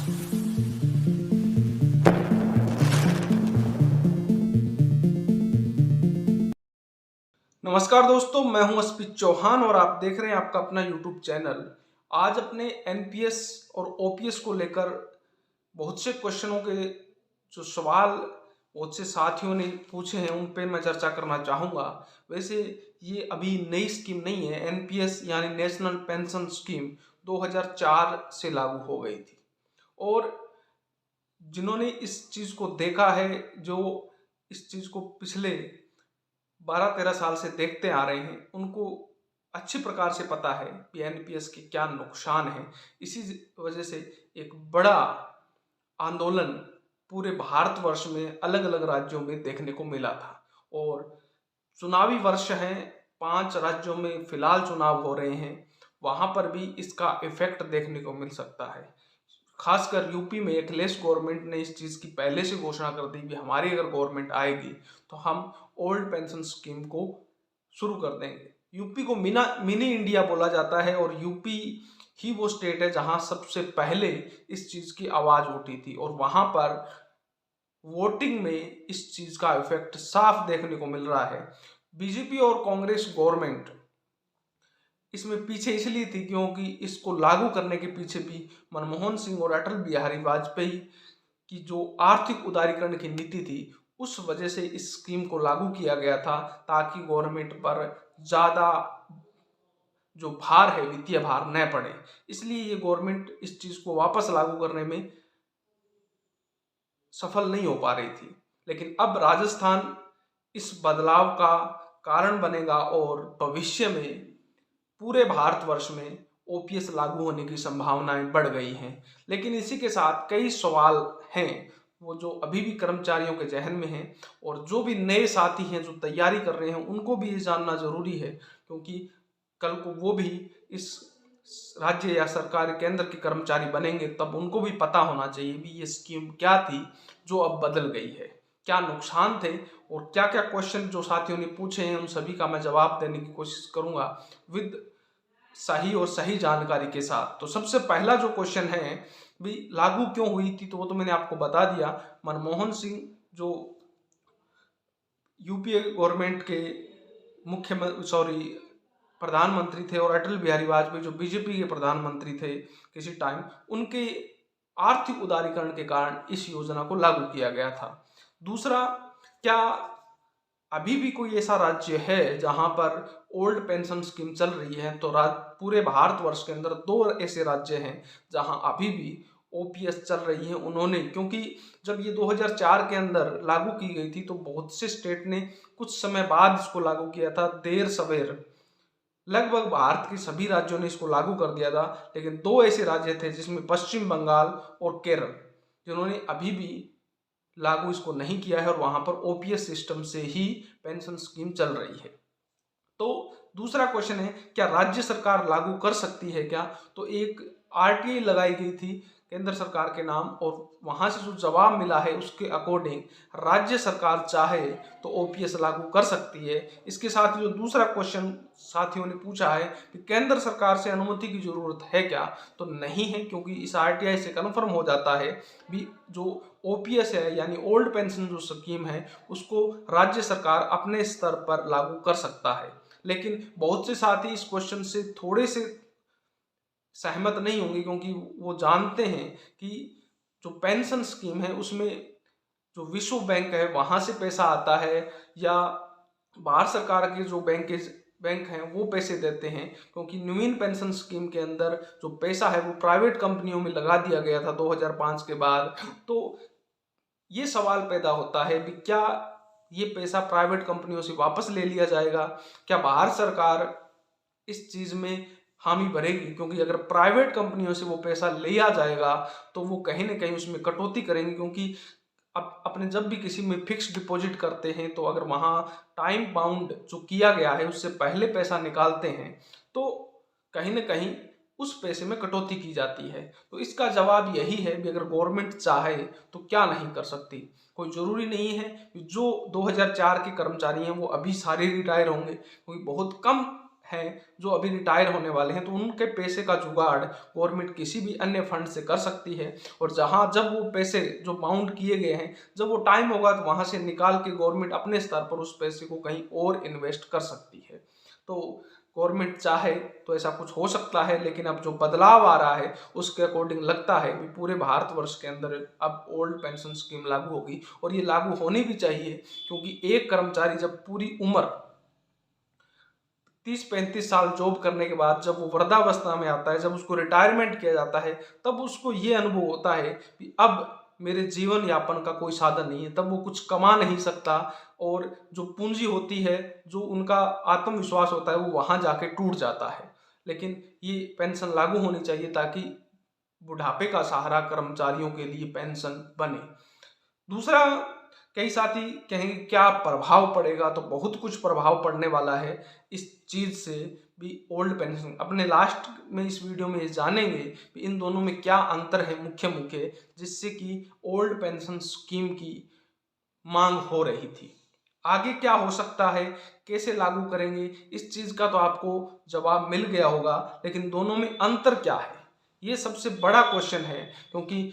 नमस्कार दोस्तों, मैं हूं अस्पित चौहान और आप देख रहे हैं आपका अपना यूट्यूब चैनल। आज अपने एनपीएस और ओपीएस को लेकर बहुत से क्वेश्चनों के जो सवाल बहुत से साथियों ने पूछे हैं उन पे मैं चर्चा करना चाहूँगा। वैसे ये अभी नई स्कीम नहीं है। एनपीएस यानी नेशनल पेंशन स्कीम 2004 से लागू हो गई थी और जिन्होंने इस चीज़ को देखा है, जो इस चीज़ को पिछले 12-13 साल से देखते आ रहे हैं, उनको अच्छी प्रकार से पता है कि एनपीएस के क्या नुकसान हैं। इसी वजह से एक बड़ा आंदोलन पूरे भारतवर्ष में अलग अलग राज्यों में देखने को मिला था और चुनावी वर्ष है, 5 राज्यों में फिलहाल चुनाव हो रहे हैं, वहां पर भी इसका इफेक्ट देखने को मिल सकता है। खासकर यूपी में अखिलेश गवर्नमेंट ने इस चीज़ की पहले से घोषणा कर दी कि हमारी अगर गवर्नमेंट आएगी तो हम ओल्ड पेंशन स्कीम को शुरू कर देंगे। यूपी को मिनी इंडिया बोला जाता है और यूपी ही वो स्टेट है जहां सबसे पहले इस चीज़ की आवाज़ उठी थी और वहां पर वोटिंग में इस चीज़ का इफेक्ट साफ देखने को मिल रहा है। बीजेपी और कांग्रेस गवर्नमेंट इसमें पीछे इसलिए थी क्योंकि इसको लागू करने के पीछे भी मनमोहन सिंह और अटल बिहारी वाजपेयी की जो आर्थिक उदारीकरण की नीति थी, उस वजह से इस स्कीम को लागू किया गया था ताकि गवर्नमेंट पर ज़्यादा जो भार है, वित्तीय भार न पड़े। इसलिए ये गवर्नमेंट इस चीज़ को वापस लागू करने में सफल नहीं हो पा रही थी। लेकिन अब राजस्थान इस बदलाव का कारण बनेगा और भविष्य में पूरे भारतवर्ष में ओपीएस लागू होने की संभावनाएं बढ़ गई हैं। लेकिन इसी के साथ कई सवाल हैं वो जो अभी भी कर्मचारियों के जहन में हैं और जो भी नए साथी हैं जो तैयारी कर रहे हैं उनको भी ये जानना जरूरी है, क्योंकि कल को वो भी इस राज्य या सरकारी केंद्र के कर्मचारी बनेंगे, तब उनको भी पता होना चाहिए भी ये स्कीम क्या थी जो अब बदल गई है, क्या नुकसान थे और क्या क्या क्वेश्चन जो साथियों ने पूछे हैं उन सभी का मैं जवाब देने की कोशिश करूंगा विद सही और सही जानकारी के साथ। तो सबसे पहला जो क्वेश्चन है भी लागू क्यों हुई थी, तो वो तो मैंने आपको बता दिया। मनमोहन सिंह जो यूपीए गवर्नमेंट के प्रधानमंत्री थे और अटल बिहारी वाजपेयी जो बीजेपी के प्रधानमंत्री थे किसी टाइम, उनके आर्थिक उदारीकरण के कारण इस योजना को लागू किया गया था। दूसरा, क्या अभी भी कोई ऐसा राज्य है जहां पर ओल्ड पेंशन स्कीम चल रही है? तो पूरे भारतवर्ष के अंदर 2 ऐसे राज्य हैं जहां अभी भी ओपीएस चल रही है। उन्होंने, क्योंकि जब ये 2004 के अंदर लागू की गई थी तो बहुत से स्टेट ने कुछ समय बाद इसको लागू किया था, देर सवेर। लगभग भारत के सभी राज्यों ने इसको लागू कर दिया था, लेकिन 2 ऐसे राज्य थे जिसमें पश्चिम बंगाल और केरल, जिन्होंने अभी भी लागू इसको नहीं किया है और वहां पर ओपीएस सिस्टम से ही पेंशन स्कीम चल रही है। तो दूसरा क्वेश्चन है, क्या राज्य सरकार लागू कर सकती है क्या? तो एक आरटीआई लगाई गई थी केंद्र सरकार के नाम और वहां से जो जवाब मिला है उसके अकॉर्डिंग राज्य सरकार चाहे तो ओपीएस लागू कर सकती है। इसके साथ ही जो दूसरा क्वेश्चन साथियों ने पूछा है कि केंद्र सरकार से अनुमति की जरूरत है क्या? तो नहीं है, क्योंकि इस आरटीआई से कन्फर्म हो जाता है भी जो ओपीएस है यानी ओल्ड पेंशन जो स्कीम है उसको राज्य सरकार अपने स्तर पर लागू कर सकता है। लेकिन बहुत से साथी इस क्वेश्चन से थोड़े से सहमत नहीं होंगे, क्योंकि वो जानते हैं कि जो पेंशन स्कीम है उसमें जो विश्व बैंक है वहां से पैसा आता है या भारत सरकार के जो बैंक हैं वो पैसे देते हैं, क्योंकि नवीन पेंशन स्कीम के अंदर जो पैसा है वो प्राइवेट कंपनियों में लगा दिया गया था 2005 के बाद। तो ये सवाल पैदा होता है कि क्या ये पैसा प्राइवेट कंपनियों से वापस ले लिया जाएगा? क्या भारत सरकार इस चीज में हामी भरेगी? क्योंकि अगर प्राइवेट कंपनियों से वो पैसा लिया जाएगा तो वो कहीं ना कहीं उसमें कटौती करेंगे, क्योंकि अब अपने जब भी किसी में फिक्स डिपॉजिट करते हैं तो अगर वहां टाइम बाउंड जो किया गया है उससे पहले पैसा निकालते हैं तो कहीं ना कहीं उस पैसे में कटौती की जाती है। तो इसका जवाब यही है कि अगर गवर्नमेंट चाहे तो क्या नहीं कर सकती। कोई जरूरी नहीं है कि जो 2004 के कर्मचारी हैं वो अभी सारे रिटायर होंगे, क्योंकि बहुत कम हैं जो अभी रिटायर होने वाले हैं, तो उनके पैसे का जुगाड़ गवर्नमेंट किसी भी अन्य फंड से कर सकती है। और जहां जब वो पैसे जो बाउंड किए गए हैं, जब वो टाइम होगा तो वहां से निकाल के गवर्नमेंट अपने स्तर पर उस पैसे को कहीं और इन्वेस्ट कर सकती है। तो गवर्नमेंट चाहे तो ऐसा कुछ हो सकता है, लेकिन अब जो बदलाव आ रहा है उसके अकॉर्डिंग लगता है कि पूरे भारतवर्ष के अंदर अब ओल्ड पेंशन स्कीम लागू होगी। और ये लागू होनी भी चाहिए, क्योंकि एक कर्मचारी जब पूरी उम्र 30-35 साल जॉब करने के बाद जब वो वृद्धावस्था में आता है, जब उसको रिटायरमेंट किया जाता है, तब उसको ये अनुभव होता है कि अब मेरे जीवन यापन का कोई साधन नहीं है। तब वो कुछ कमा नहीं सकता, और जो पूंजी होती है, जो उनका आत्मविश्वास होता है, वो वहां जाके टूट जाता है। लेकिन ये पेंशन लागू होनी चाहिए ताकि बुढ़ापे का सहारा कर्मचारियों के लिए पेंशन बने। दूसरा, कई साथी कहेंगे क्या प्रभाव पड़ेगा, तो बहुत कुछ प्रभाव पड़ने वाला है इस चीज से भी। ओल्ड पेंशन अपने लास्ट में इस वीडियो में जानेंगे कि इन दोनों में क्या अंतर है मुख्य मुख्य, जिससे कि ओल्ड पेंशन स्कीम की मांग हो रही थी। आगे क्या हो सकता है, कैसे लागू करेंगे, इस चीज का तो आपको जवाब मिल गया होगा, लेकिन दोनों में अंतर क्या है, ये सबसे बड़ा क्वेश्चन है। क्योंकि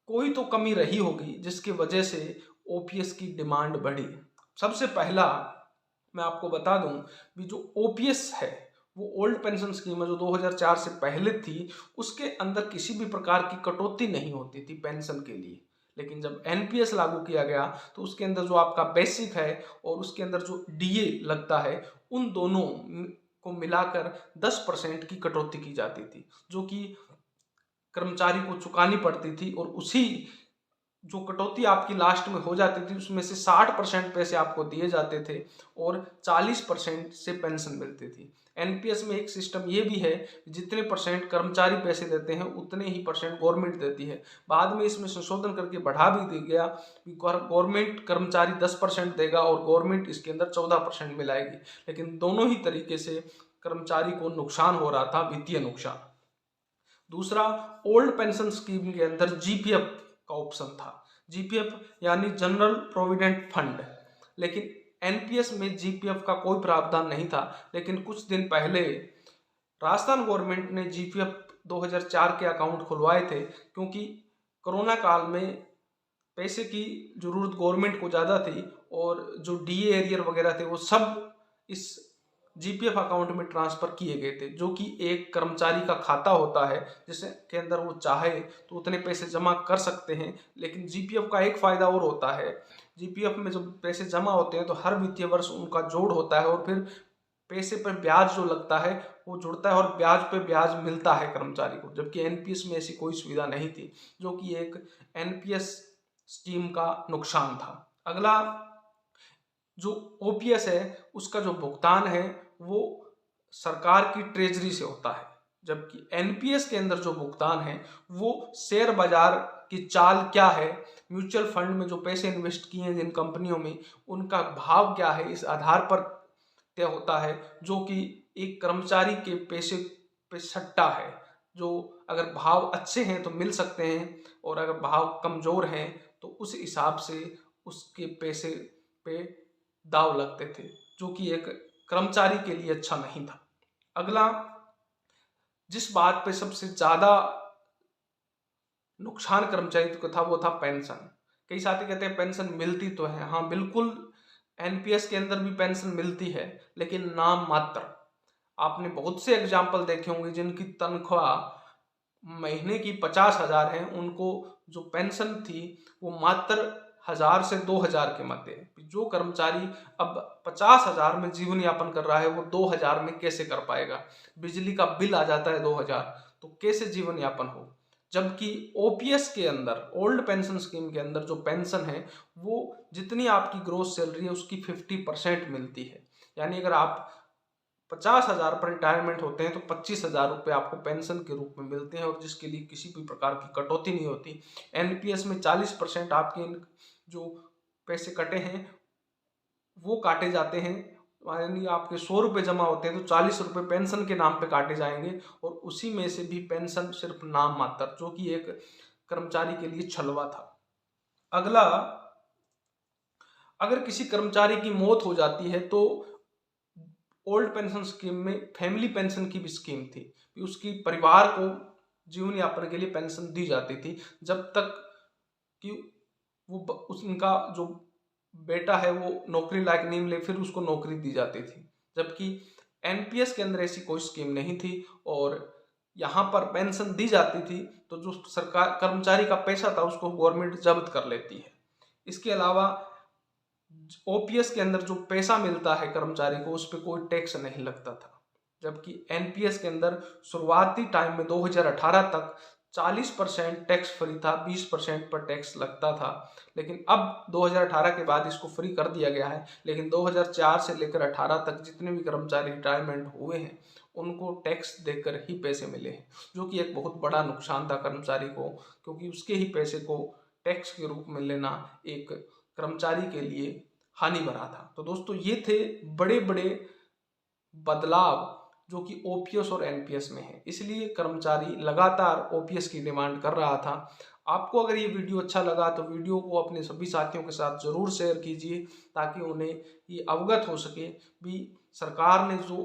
कोई तो कमी रही होगी जिसकी वजह से ओपीएस की डिमांड बढ़ी। सबसे पहला मैं आपको बता दूं कि जो ओपीएस है, वो ओल्ड पेंशन स्कीम है जो 2004 से पहले थी, उसके अंदर किसी भी प्रकार की कटौती नहीं होती थी पेंशन के लिए। लेकिन जब एनपीएस लागू किया गया तो उसके अंदर जो आपका बेसिक है और उसके अंदर जो डीए लगता है, उन दोनों को मिलाकर 10% की कटौती की जाती थी, जो कि कर्मचारी को चुकानी पड़ती थी। और उसी जो कटौती आपकी लास्ट में हो जाती थी, उसमें से 60% पैसे आपको दिए जाते थे और 40% से पेंशन मिलती थी। एनपीएस में एक सिस्टम ये भी है, जितने परसेंट कर्मचारी पैसे देते हैं उतने ही परसेंट गवर्नमेंट देती है। बाद में इसमें संशोधन करके बढ़ा भी दिया गया कि गवर्नमेंट कर्मचारी 10% देगा और गवर्नमेंट इसके अंदर 14% मिलाएगी। लेकिन दोनों ही तरीके से कर्मचारी को नुकसान हो रहा था, वित्तीय नुकसान। दूसरा, ओल्ड पेंशन स्कीम के अंदर जीपीएफ का ऑप्शन था। जीपीएफ यानी जनरल प्रोविडेंट फंड। लेकिन एनपीएस में जीपीएफ का कोई प्रावधान नहीं था। लेकिन कुछ दिन पहले राजस्थान गवर्नमेंट ने जीपीएफ 2004 के अकाउंट खुलवाए थे, क्योंकि कोरोना काल में पैसे की जरूरत गवर्नमेंट को ज़्यादा थी और जो डीए एरियर वगैरह थे वो सब इस जीपीएफ अकाउंट में ट्रांसफर किए गए थे, जो कि एक कर्मचारी का खाता होता है जिसके के अंदर वो चाहे तो उतने पैसे जमा कर सकते हैं। लेकिन जीपीएफ का एक फायदा और होता है, जीपीएफ में जब पैसे जमा होते हैं तो हर वित्तीय वर्ष उनका जोड़ होता है और फिर पैसे पर ब्याज जो लगता है वो जुड़ता है और ब्याज पे ब्याज मिलता है कर्मचारी को। जबकि एनपीएस में ऐसी कोई सुविधा नहीं थी, जो कि एक एनपीएस स्कीम का नुकसान था। अगला, जो ओपीएस है उसका जो भुगतान है वो सरकार की ट्रेजरी से होता है, जबकि एनपीएस के अंदर जो भुगतान है वो शेयर बाजार की चाल क्या है, म्यूचुअल फंड में जो पैसे इन्वेस्ट किए हैं जिन कंपनियों में, उनका भाव क्या है, इस आधार पर तय होता है। जो कि एक कर्मचारी के पैसे पे सट्टा है, जो अगर भाव अच्छे हैं तो मिल सकते हैं और अगर भाव कमजोर हैं तो उस हिसाब से उसके पैसे पे दाव लगते थे, जो कि एक कर्मचारी के लिए अच्छा नहीं था। अगला, जिस बात पे सबसे ज्यादा नुकसान कर्मचारी को था वो था पेंशन। कई साथी कहते हैं पेंशन मिलती तो है, हाँ बिल्कुल, एनपीएस के अंदर भी पेंशन मिलती है, लेकिन नाम मात्र। आपने बहुत से एग्जाम्पल देखे होंगे जिनकी तनख्वाह महीने की 50,000 है, उनको जो पेंशन थी वो मात्र 1,000 से 2,000 के मध्य है। जो कर्मचारी अब 50,000 में जीवन यापन कर रहा है वो 2,000 में कैसे कर पाएगा? बिजली का बिल आ जाता है 2,000, तो कैसे जीवन यापन हो? जबकि ओपीएस के अंदर, ओल्ड पेंशन स्कीम के अंदर जो पेंशन है वो जितनी आपकी ग्रोस सैलरी है उसकी 50% मिलती है। यानी अगर आप 50,000 पर रिटायरमेंट होते हैं तो 25,000 रुपये आपको पेंशन के रूप में मिलते हैं और जिसके लिए किसी भी प्रकार की कटौती नहीं होती। एनपीएस में 40% आपके जो पैसे कटे हैं वो काटे जाते हैं, यानी आपके 100 रुपये जमा होते हैं तो 40 रुपये पेंशन के नाम पे काटे जाएंगे और उसी में से भी पेंशन सिर्फ नाम मात्र, जो कि एक कर्मचारी के लिए छलवा था। अगला, अगर किसी कर्मचारी की मौत हो जाती है तो ओल्ड पेंशन स्कीम में फैमिली पेंशन की भी स्कीम थी कि उसकी परिवार को जीवन यापन के लिए पेंशन दी जाती थी जब तक कि उनका जो बेटा है वो नौकरी लायक नहीं मिले, फिर उसको नौकरी दी जाती थी। जबकि एनपीएस के अंदर ऐसी कोई स्कीम नहीं थी और यहाँ पर पेंशन दी जाती थी तो जो सरकार कर्मचारी का पैसा था उसको गवर्नमेंट जब्त कर लेती है। इसके अलावा ओपीएस के अंदर जो पैसा मिलता है कर्मचारी को उस पर कोई टैक्स नहीं लगता था, जबकि एनपीएस के अंदर शुरुआती टाइम में 2018 तक 40% टैक्स फ्री था, 20% पर टैक्स लगता था। लेकिन अब 2018 के बाद इसको फ्री कर दिया गया है, लेकिन 2004 से लेकर 18 तक जितने भी कर्मचारी रिटायरमेंट हुए हैं उनको टैक्स देकर ही पैसे मिले हैं, जो कि एक बहुत बड़ा नुकसान था कर्मचारी को, क्योंकि उसके ही पैसे को टैक्स के रूप में लेना एक कर्मचारी के लिए हानि भरा था। तो दोस्तों ये थे बड़े बड़े बदलाव जो कि ओपीएस और एनपीएस में है, इसलिए कर्मचारी लगातार ओपीएस की डिमांड कर रहा था। आपको अगर ये वीडियो अच्छा लगा तो वीडियो को अपने सभी साथियों के साथ जरूर शेयर कीजिए ताकि उन्हें ये अवगत हो सके भी सरकार ने जो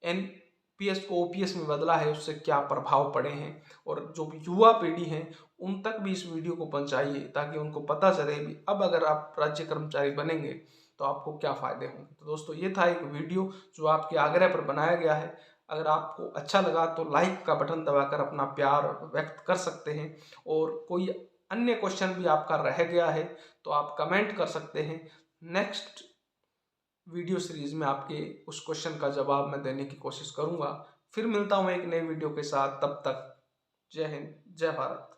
एनपीएस को ओपीएस में बदला है उससे क्या प्रभाव पड़े हैं, और जो युवा पीढ़ी है उन तक भी इस वीडियो को पहुंचाइए ताकि उनको पता चले भी अब अगर आप राज्य कर्मचारी बनेंगे तो आपको क्या फायदे होंगे। तो दोस्तों ये था एक वीडियो जो आपके आग्रह पर बनाया गया है। अगर आपको अच्छा लगा तो लाइक का बटन दबाकर अपना प्यार व्यक्त कर सकते हैं, और कोई अन्य क्वेश्चन भी आपका रह गया है तो आप कमेंट कर सकते हैं। नेक्स्ट वीडियो सीरीज में आपके उस क्वेश्चन का जवाब मैं देने की कोशिश करूंगा। फिर मिलता हूं एक नए वीडियो के साथ, तब तक जय हिंद, जय भारत।